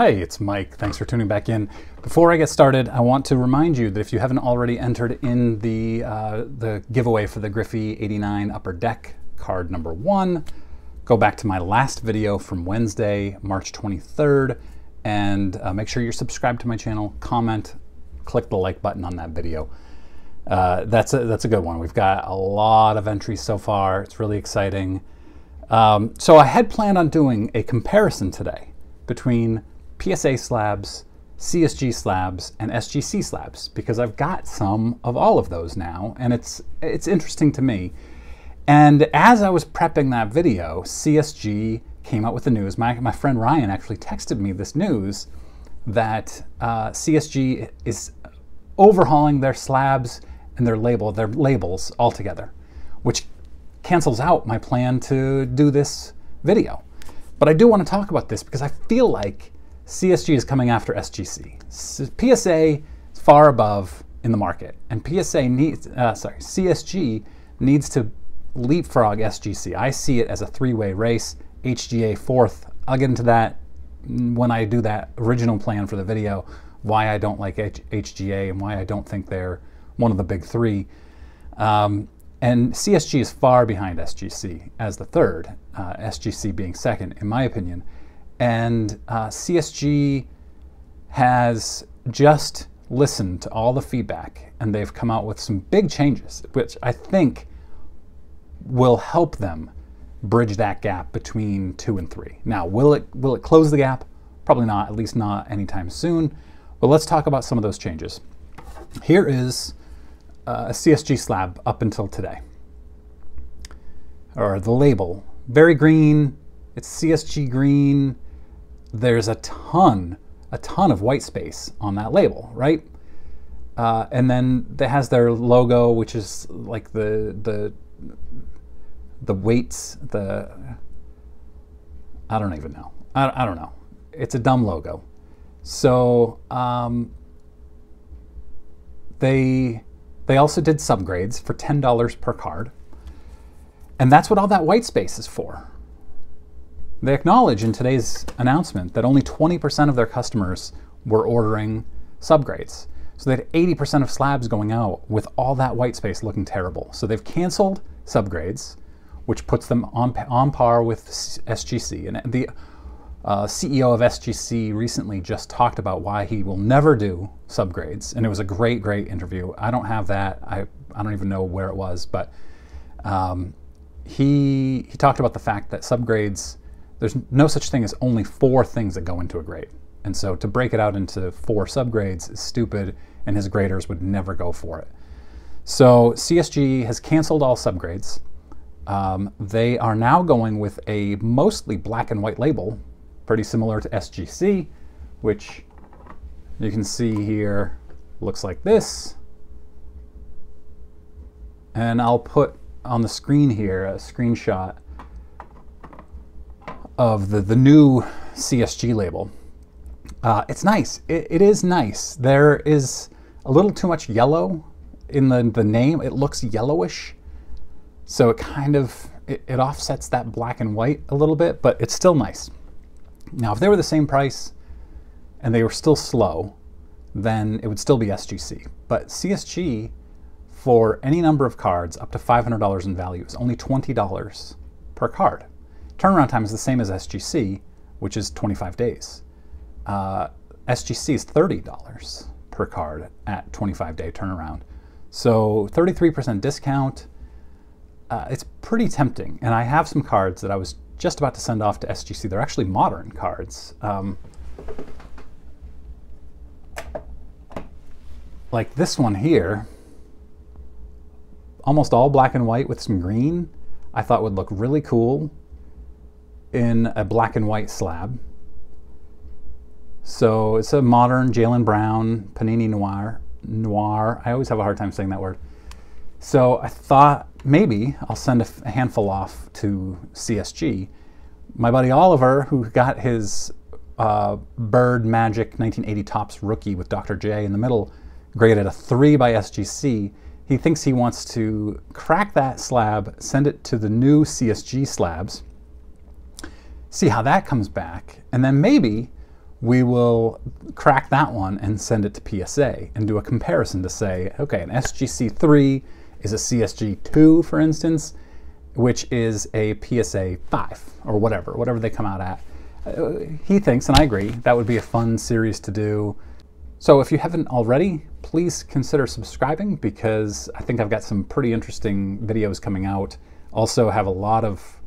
Hey, it's Mike. Thanks for tuning back in. Before I get started, I want to remind you that if you haven't already entered in the giveaway for the Griffey 89 Upper Deck card number 1, go back to my last video from Wednesday, March 23rd, and make sure you're subscribed to my channel, comment, click the like button on that video. That's a good one. We've got a lot of entries so far. It's really exciting. So I had planned on doing a comparison today between PSA slabs, CSG slabs, and SGC slabs, because I've got some of all of those now, and it's interesting to me. And as I was prepping that video, CSG came out with the news. My friend Ryan actually texted me this news that CSG is overhauling their slabs and their labels altogether, which cancels out my plan to do this video. But I do want to talk about this because I feel like CSG is coming after SGC. PSA is far above in the market, and CSG needs to leapfrog SGC. I see it as a three-way race. HGA fourth. I'll get into that when I do that original plan for the video, why I don't like HGA and why I don't think they're one of the big three. And CSG is far behind SGC as the third, SGC being second, in my opinion. And CSG has just listened to all the feedback, and they've come out with some big changes, which I think will help them bridge that gap between 2 and 3. Now, will it close the gap? Probably not, at least not anytime soon. But let's talk about some of those changes. Here is a CSG slab up until today, or the label. Very green, it's CSG green. There's a ton of white space on that label, right? And then it has their logo, which is like the weights, I don't even know. I don't know. It's a dumb logo. So they also did subgrades for $10 per card. And that's what all that white space is for. They acknowledge in today's announcement that only 20% of their customers were ordering subgrades. So they had 80% of slabs going out with all that white space looking terrible. So they've canceled subgrades, which puts them on par with SGC. And the CEO of SGC recently just talked about why he will never do subgrades. And it was a great interview. I don't have that. I don't even know where it was, but he talked about the fact that subgrades, there's no such thing as only 4 things that go into a grade. And so to break it out into 4 subgrades is stupid, and his graders would never go for it. So CSG has canceled all subgrades. They are now going with a mostly black and white label, pretty similar to SGC, which you can see here looks like this. And I'll put on the screen here a screenshot of the new CSG label. It's nice. It is nice. There is a little too much yellow in the name. It looks yellowish, so it kind of it offsets that black and white a little bit, but it's still nice. Now, if they were the same price and they were still slow, then it would still be SGC. But CSG, for any number of cards up to $500 in value, is only $20 per card. Turnaround time is the same as SGC, which is 25 days. SGC is $30 per card at 25-day turnaround. So 33% discount. It's pretty tempting. And I have some cards that I was just about to send off to SGC. They're actually modern cards. Like this one here, almost all black and white with some green, I thought would look really cool in a black and white slab. So it's a modern Jaylen Brown Panini Noir. I always have a hard time saying that word. So I thought maybe I'll send a handful off to CSG. My buddy Oliver, who got his Bird Magic 1980 Topps rookie with Dr. J in the middle, graded a 3 by SGC. He thinks he wants to crack that slab, send it to the new CSG slabs, see how that comes back, and then maybe we will crack that one and send it to PSA and do a comparison to say, okay, an SGC 3 is a CSG 2, for instance, which is a PSA 5 or whatever they come out at. He thinks, and I agree, that would be a fun series to do. So if you haven't already, please consider subscribing, because I think I've got some pretty interesting videos coming out. Also have a lot of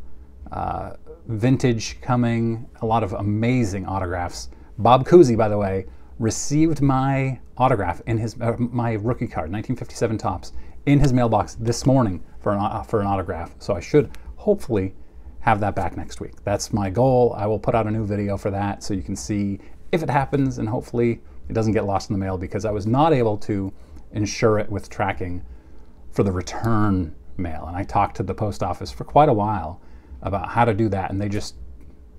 vintage coming, a lot of amazing autographs. Bob Cousy, by the way, received my autograph in his my rookie card, 1957 Topps, in his mailbox this morning for an autograph. So I should hopefully have that back next week. That's my goal. I will put out a new video for that so you can see if it happens, and hopefully it doesn't get lost in the mail, because I was not able to ensure it with tracking for the return mail. And I talked to the post office for quite a while about how to do that, and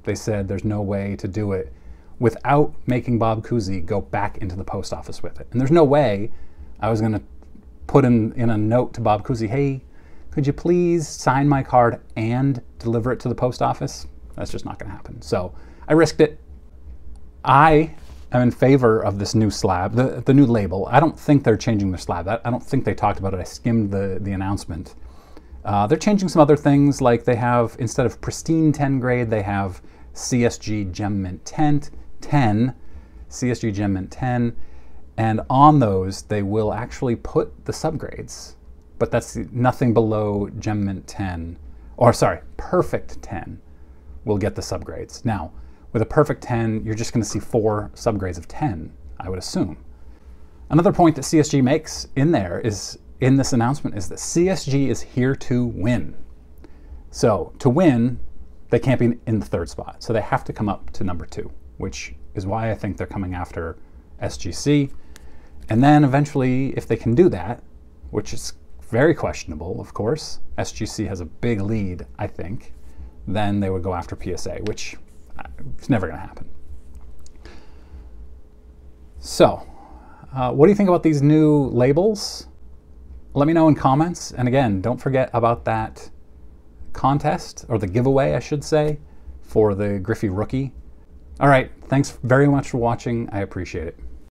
they said there's no way to do it without making Bob Cousy go back into the post office with it. And there's no way I was going to put in a note to Bob Cousy, hey, could you please sign my card and deliver it to the post office? That's just not going to happen. So I risked it. I am in favor of this new slab, the new label. I don't think they're changing their slab. I don't think they talked about it. I skimmed the announcement. They're changing some other things, like they have, instead of pristine 10 grade, they have CSG Gem Mint 10, CSG Gem Mint 10, and on those they will actually put the subgrades, but that's nothing below Gem Mint 10, or sorry, Perfect 10 will get the subgrades. Now, with a Perfect 10, you're just going to see 4 subgrades of 10, I would assume. Another point that CSG makes in this announcement is that CSG is here to win. So to win, they can't be in the 3rd spot. So they have to come up to number 2, which is why I think they're coming after SGC. And then eventually, if they can do that, which is very questionable, of course, SGC has a big lead, I think, then they would go after PSA, which is never going to happen. So, what do you think about these new labels? Let me know in comments. And again, don't forget about that contest, or the giveaway, I should say, for the Griffey Rookie. All right, thanks very much for watching. I appreciate it.